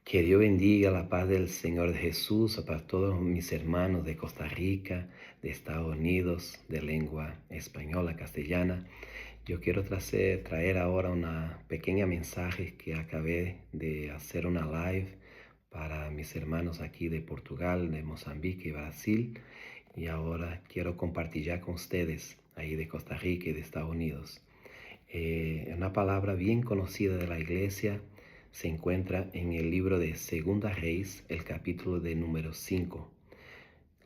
Que Dios bendiga la paz del Señor Jesús para todos mis hermanos de Costa Rica, de Estados Unidos, de lengua española, castellana. Yo quiero traer ahora una pequeña mensaje que acabé de hacer una live para mis hermanos aquí de Portugal, de Mozambique y Brasil. Y ahora quiero compartir ya con ustedes ahí de Costa Rica y de Estados Unidos. Una palabra bien conocida de la iglesia se encuentra en el libro de Segunda Reyes, el capítulo de número 5.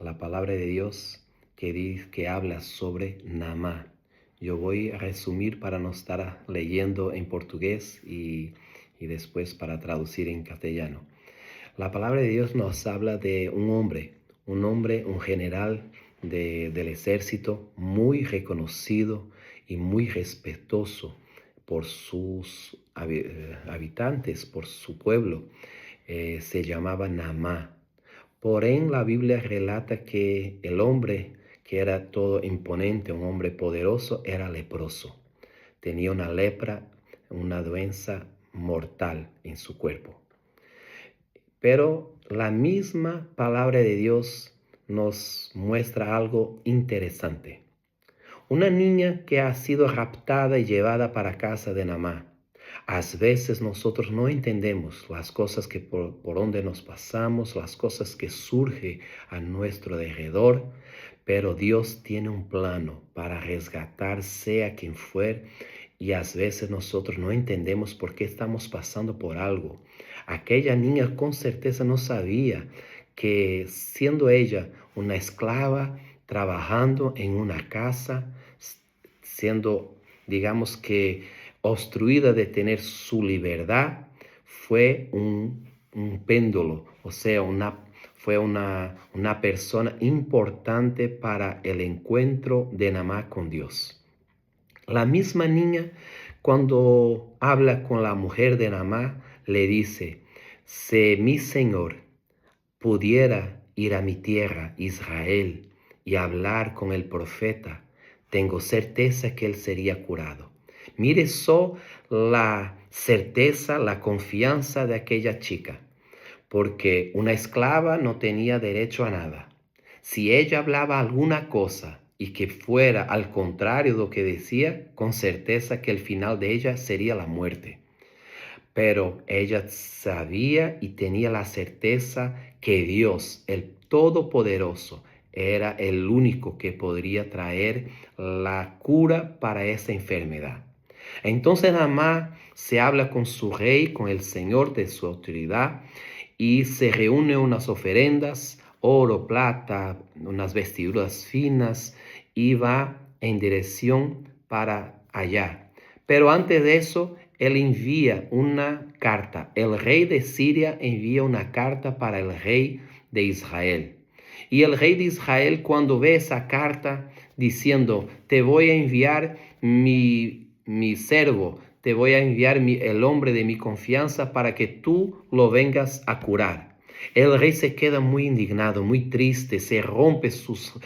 La palabra de Dios que habla sobre Naamán. Yo voy a resumir para no estar leyendo en portugués y después para traducir en castellano. La palabra de Dios nos habla de un general del ejército muy reconocido y muy respetuoso por sus habitantes, por su pueblo. Se llamaba Naamán. Porém, la Biblia relata que el hombre que era todo imponente, un hombre poderoso, era leproso. Tenía una lepra, una doença mortal en su cuerpo. Pero la misma palabra de Dios nos muestra algo interesante. Una niña que ha sido raptada y llevada para casa de Naamán. A veces nosotros no entendemos las cosas que por donde nos pasamos, las cosas que surgen a nuestro alrededor, pero Dios tiene un plano para resgatar sea quien fuere, y a veces nosotros no entendemos por qué estamos pasando por algo. Aquella niña con certeza no sabía que siendo ella una esclava, trabajando en una casa, siendo, digamos que, obstruida de tener su libertad, fue un péndulo, o sea, fue una persona importante para el encuentro de Naamán con Dios. La misma niña, cuando habla con la mujer de Naamán, le dice: si mi Señor pudiera ir a mi tierra, Israel, y hablar con el profeta, tengo certeza que él sería curado. Mire solo la certeza, la confianza de aquella chica, porque una esclava no tenía derecho a nada. Si ella hablaba alguna cosa y que fuera al contrario de lo que decía, con certeza que el final de ella sería la muerte. Pero ella sabía y tenía la certeza que Dios, el Todopoderoso, era el único que podría traer la cura para esa enfermedad. Entonces Naamán se habla con su rey, con el Señor de su autoridad, y se reúne unas ofrendas, oro, plata, unas vestiduras finas, y va en dirección para allá. Pero antes de eso, él envía una carta. El rey de Siria envía una carta para el rey de Israel. Y el rey de Israel, cuando ve esa carta diciendo: te voy a enviar mi servo, te voy a enviar el hombre de mi confianza para que tú lo vengas a curar. El rey se queda muy indignado, muy triste, se rompe sus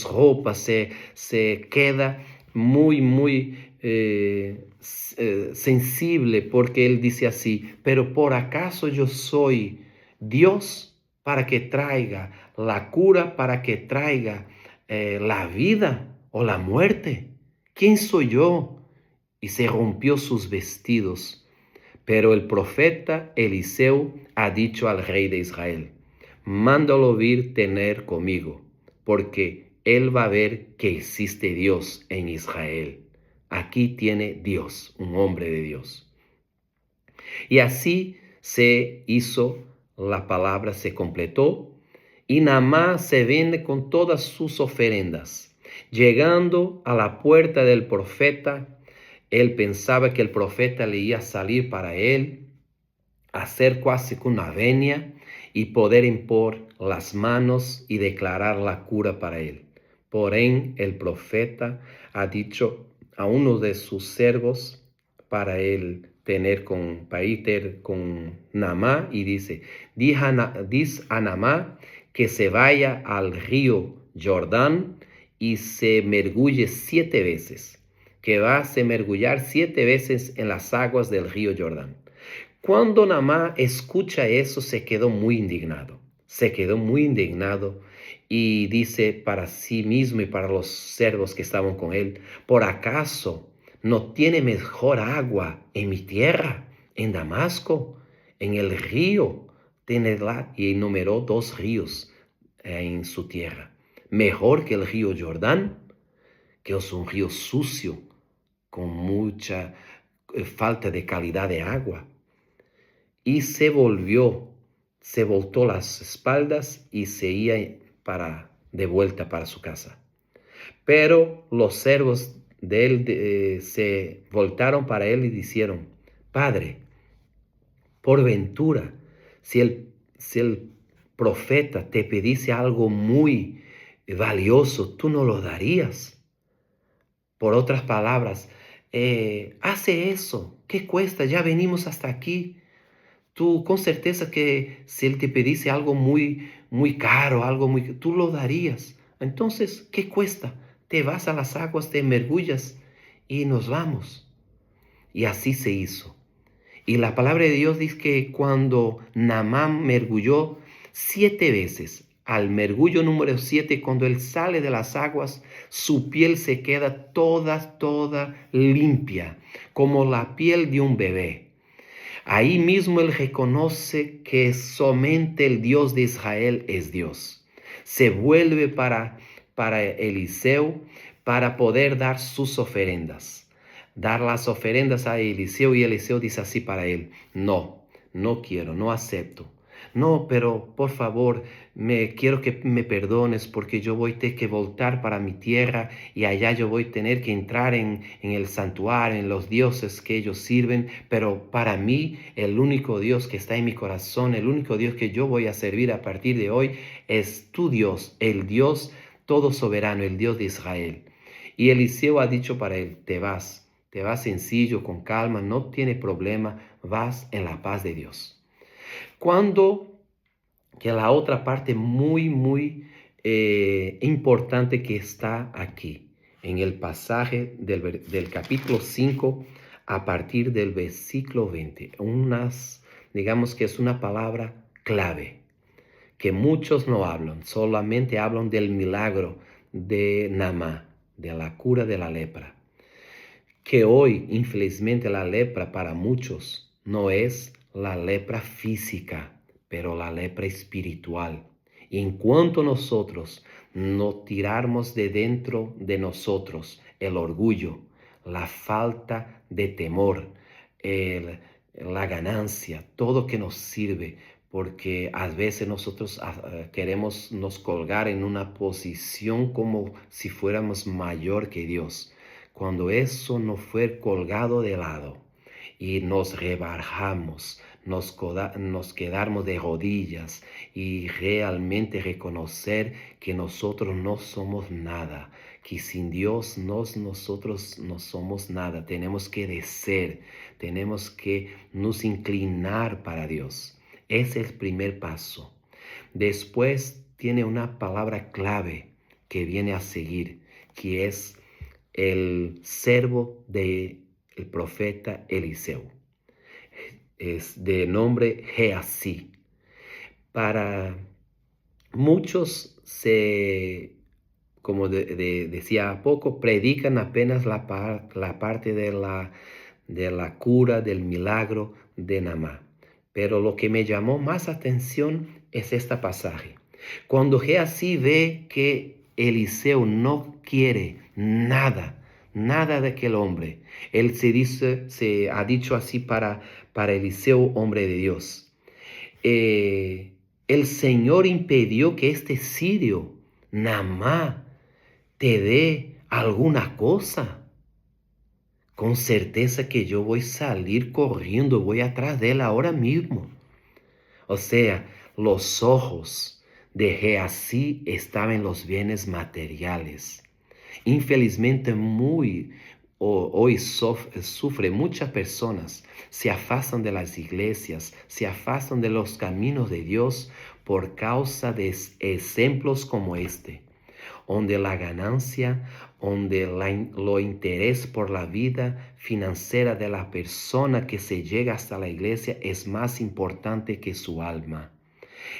ropas, se queda muy sensible, porque él dice así: pero ¿por acaso yo soy Dios para que traiga la cura, para que traiga la vida o la muerte? ¿Quién soy yo? Y se rompió sus vestidos. Pero el profeta Eliseo ha dicho al rey de Israel: mándalo vir tener conmigo, porque él va a ver que existe Dios en Israel. Aquí tiene Dios, un hombre de Dios. Y así se hizo, la palabra se completó, y Naamán se vende con todas sus ofrendas. Llegando a la puerta del profeta, él pensaba que el profeta le iba a salir para él, hacer casi que una venia y poder impor las manos y declarar la cura para él. Porém, el profeta ha dicho a uno de sus siervos para él para ir con Naamán, y dice: diz a Naamán que se vaya al río Jordán y se mergulle 7 veces, que va a se mergullar 7 veces en las aguas del río Jordán. Cuando Naamán escucha eso, se quedó muy indignado. Se quedó muy indignado y dice para sí mismo y para los siervos que estaban con él, ¿por acaso no tiene mejor agua en mi tierra, en Damasco, en el río? Y enumeró 2 ríos en su tierra. Mejor que el río Jordán, que es un río sucio, con mucha falta de calidad de agua. Y se voltó las espaldas y se iba de vuelta para su casa. Pero los siervos de él se voltaron para él y dijeron, Padre, por ventura, si el profeta te pidiese algo muy valioso, ¿tú no lo darías? Por otras palabras, hace eso, ¿qué cuesta? Ya venimos hasta aquí. Tú con certeza que si él te pedisse algo muy, muy caro, tú lo darías. Entonces, ¿qué cuesta? Te vas a las aguas, te mergullas y nos vamos. Y así se hizo. Y la palabra de Dios dice que cuando Naamán mergulló 7 veces, al mergullo número 7, cuando él sale de las aguas, su piel se queda toda limpia, como la piel de un bebé. Ahí mismo él reconoce que solamente el Dios de Israel es Dios. Se vuelve para Eliseo para poder dar sus ofrendas. Dar las ofrendas a Eliseo y Eliseo dice así para él, no quiero, no acepto. No, pero por favor, quiero que me perdones porque yo voy a tener que voltar para mi tierra y allá yo voy a tener que entrar en el santuario, en los dioses que ellos sirven, pero para mí el único Dios que está en mi corazón, el único Dios que yo voy a servir a partir de hoy es tu Dios, el Dios todo soberano, el Dios de Israel. Y Eliseo ha dicho para él, te vas sencillo, con calma, no tiene problema, vas en la paz de Dios. Cuando que la otra parte muy importante que está aquí, en el pasaje del capítulo 5 a partir del versículo 20, digamos que es una palabra clave, que muchos no hablan, solamente hablan del milagro de Naamán, de la cura de la lepra. Que hoy, infelizmente, la lepra para muchos no es la lepra física, pero la lepra espiritual. Y en cuanto nosotros no tirarmos de dentro de nosotros el orgullo, la falta de temor, la ganancia, todo que nos sirve, porque a veces nosotros queremos nos colgar en una posición como si fuéramos mayor que Dios. Cuando eso no fue colgado de lado y nos rebajamos, nos quedamos de rodillas y realmente reconocer que nosotros no somos nada, que sin Dios nosotros no somos nada. Tenemos que descer, tenemos que nos inclinar para Dios. Ese es el primer paso. Después tiene una palabra clave que viene a seguir, que es el servo del profeta Eliseo. Es de nombre Geasí. Para muchos como decía a poco, predican apenas la parte de la cura, del milagro de Naamán. Pero lo que me llamó más atención es este pasaje. Cuando Geasí ve que Eliseo no quiere nada de aquel hombre, él se ha dicho así para Eliseo, hombre de Dios. El Señor impidió que este sirio, Naamán, te dé alguna cosa. Con certeza que yo voy a salir corriendo, voy atrás de él ahora mismo. O sea, los ojos de Geasí estaban en los bienes materiales. Infelizmente, hoy sufre muchas personas, se afastan de las iglesias, se afastan de los caminos de Dios por causa de ejemplos como este, donde la ganancia, donde lo interés por la vida financiera de la persona que se llega hasta la iglesia es más importante que su alma.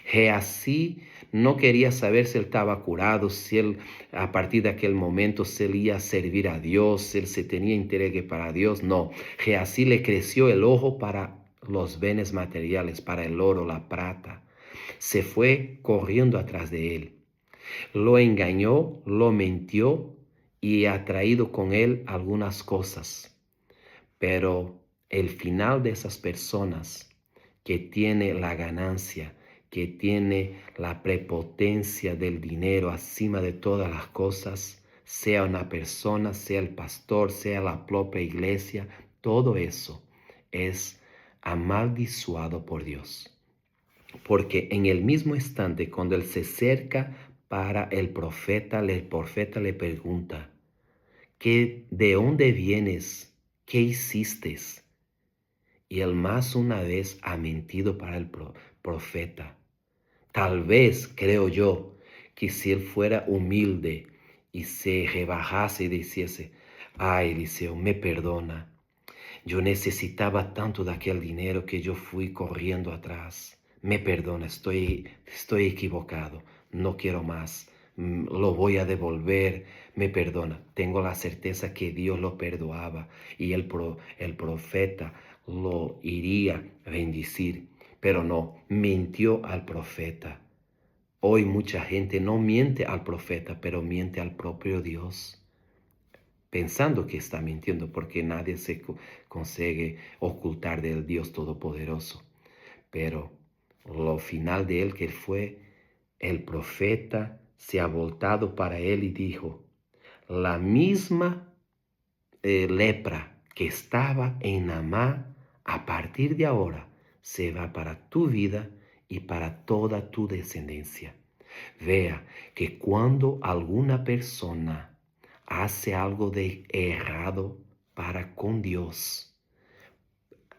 Gehazi no quería saber si él estaba curado, si él a partir de aquel momento se le iba a servir a Dios, si él se tenía interés para Dios. No, Gehazi le creció el ojo para los bienes materiales, para el oro, la plata. Se fue corriendo atrás de él. Lo engañó, lo mintió y ha traído con él algunas cosas. Pero el final de esas personas que tiene la ganancia, que tiene la prepotencia del dinero acima de todas las cosas, sea una persona, sea el pastor, sea la propia iglesia, todo eso es amaldiçoado por Dios. Porque en el mismo instante, cuando él se acerca para el profeta le pregunta, ¿de dónde vienes? ¿Qué hiciste? Y él más una vez ha mentido para el profeta. Tal vez, creo yo, que si él fuera humilde y se rebajase y dijese, ay, Eliseo, me perdona. Yo necesitaba tanto de aquel dinero que yo fui corriendo atrás. Me perdona, estoy equivocado. No quiero más. Lo voy a devolver. Me perdona. Tengo la certeza que Dios lo perdoaba y el profeta lo iría a bendecir. Pero no, mintió al profeta. Hoy mucha gente no miente al profeta, pero miente al propio Dios, pensando que está mintiendo, porque nadie se consigue ocultar del Dios Todopoderoso. Pero lo final de él que fue, el profeta se ha voltado para él y dijo, la misma lepra que estaba en Naamán, a partir de ahora se va para tu vida y para toda tu descendencia. Vea que cuando alguna persona hace algo de errado para con Dios,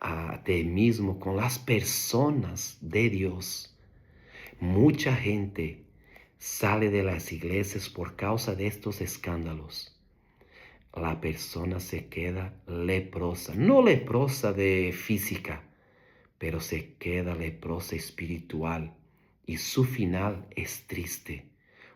a ti mismo, con las personas de Dios, mucha gente sale de las iglesias por causa de estos escándalos. La persona se queda leprosa, no leprosa de física, pero se queda leprosa espiritual y su final es triste.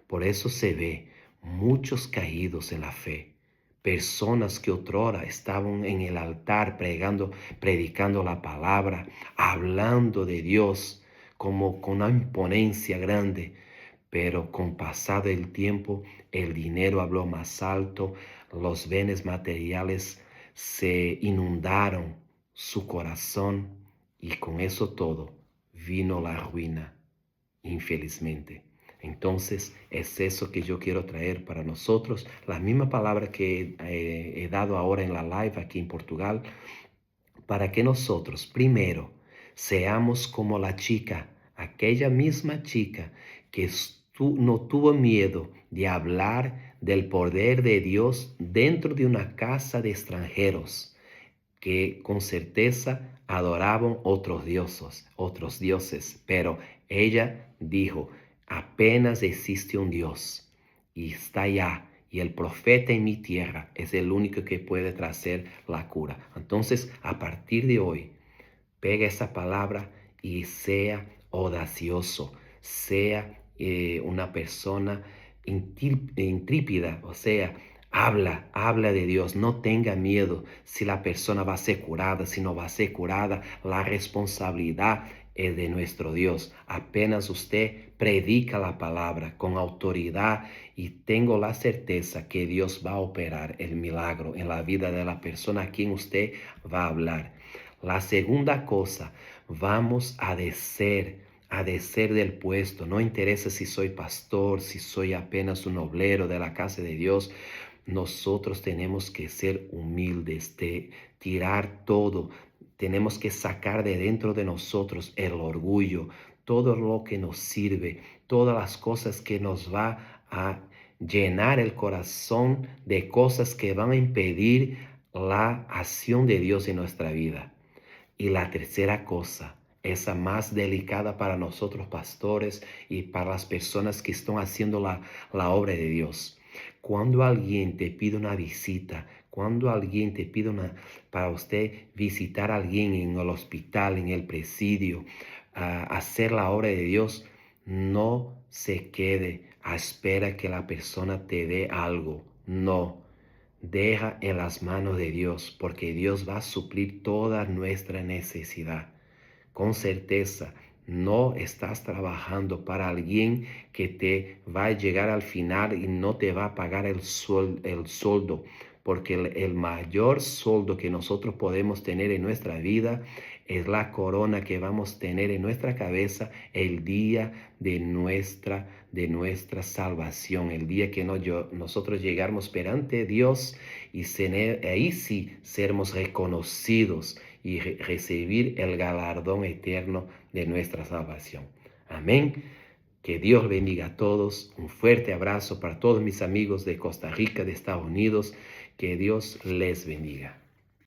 Por eso se ve muchos caídos en la fe, personas que otrora estaban en el altar predicando la palabra, hablando de Dios como con una imponencia grande, pero con pasado el tiempo el dinero habló más alto, los bienes materiales se inundaron su corazón y con eso todo vino la ruina, infelizmente. Entonces es eso que yo quiero traer para nosotros, la misma palabra que he dado ahora en la live aquí en Portugal, para que nosotros primero seamos como la chica, aquella misma chica que no tuvo miedo de hablar del poder de Dios dentro de una casa de extranjeros que con certeza adoraban otros dioses, pero ella dijo, apenas existe un Dios y está allá, y el profeta en mi tierra es el único que puede traer la cura. Entonces, a partir de hoy, pega esa palabra y sea audacioso, sea una persona intrépida, o sea, habla de Dios, no tenga miedo si la persona va a ser curada, si no va a ser curada, la responsabilidad es de nuestro Dios. Apenas usted predica la palabra con autoridad y tengo la certeza que Dios va a operar el milagro en la vida de la persona a quien usted va a hablar. La segunda cosa, vamos a descer del puesto. No interesa si soy pastor, si soy apenas un obrero de la casa de Dios. Nosotros tenemos que ser humildes, de tirar todo. Tenemos que sacar de dentro de nosotros el orgullo, todo lo que nos sirve, todas las cosas que nos va a llenar el corazón de cosas que van a impedir la acción de Dios en nuestra vida. Y la tercera cosa, esa más delicada para nosotros pastores y para las personas que están haciendo la obra de Dios. Cuando alguien te pide una visita, cuando alguien te pide para usted visitar a alguien en el hospital, en el presidio, hacer la obra de Dios, no se quede a espera que la persona te dé algo. No, deja en las manos de Dios, porque Dios va a suplir toda nuestra necesidad. Con certeza, no estás trabajando para alguien que te va a llegar al final y no te va a pagar el sueldo, porque el mayor sueldo que nosotros podemos tener en nuestra vida es la corona que vamos a tener en nuestra cabeza el día de nuestra salvación, el día que nosotros llegamos perante Dios y ahí sí seremos reconocidos y recibir el galardón eterno de nuestra salvación. Amén. Que Dios bendiga a todos. Un fuerte abrazo para todos mis amigos de Costa Rica, de Estados Unidos. Que Dios les bendiga.